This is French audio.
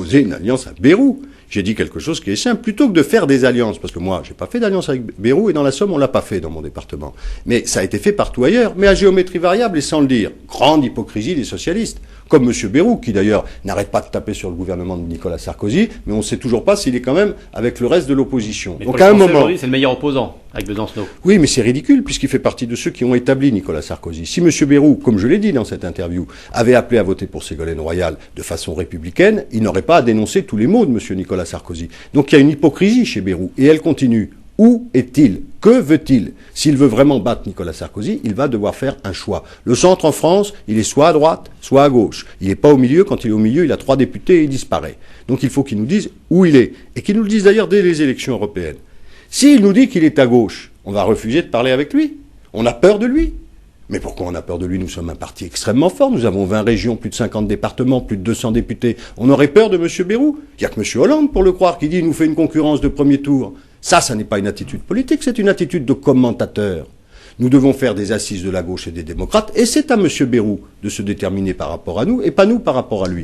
proposé une alliance à Bayrou. J'ai dit quelque chose qui est simple. Plutôt que de faire des alliances, parce que moi, j'ai pas fait d'alliance avec Bayrou, et dans la Somme, on l'a pas fait dans mon département. Mais ça a été fait partout ailleurs, mais à géométrie variable et sans le dire. Grande hypocrisie des socialistes. Comme M. Bayrou, qui d'ailleurs n'arrête pas de taper sur le gouvernement de Nicolas Sarkozy, mais on ne sait toujours pas s'il est quand même avec le reste de l'opposition. Mais donc à un moment, c'est le meilleur opposant, avec Besancenot. Oui, mais c'est ridicule, puisqu'il fait partie de ceux qui ont établi Nicolas Sarkozy. Si M. Bayrou, comme je l'ai dit dans cette interview, avait appelé à voter pour Ségolène Royal de façon républicaine, il n'aurait pas à dénoncer tous les maux de M. Nicolas Sarkozy. Donc il y a une hypocrisie chez Bayrou, et elle continue. Où est-il? Que veut-il? S'il veut vraiment battre Nicolas Sarkozy, il va devoir faire un choix. Le centre en France, il est soit à droite, soit à gauche. Il n'est pas au milieu. Quand il est au milieu, il a 3 députés et il disparaît. Donc il faut qu'il nous dise où il est. Et qu'il nous le dise d'ailleurs dès les élections européennes. S'il nous dit qu'il est à gauche, on va refuser de parler avec lui. On a peur de lui. Mais pourquoi on a peur de lui? Nous sommes un parti extrêmement fort. Nous avons 20 régions, plus de 50 départements, plus de 200 députés. On aurait peur de M. Bayrou? Il n'y a que M. Hollande pour le croire qui dit « il nous fait une concurrence de premier tour ». Ça n'est pas une attitude politique, c'est une attitude de commentateur. Nous devons faire des assises de la gauche et des démocrates, et c'est à M. Bayrou de se déterminer par rapport à nous, et pas nous par rapport à lui.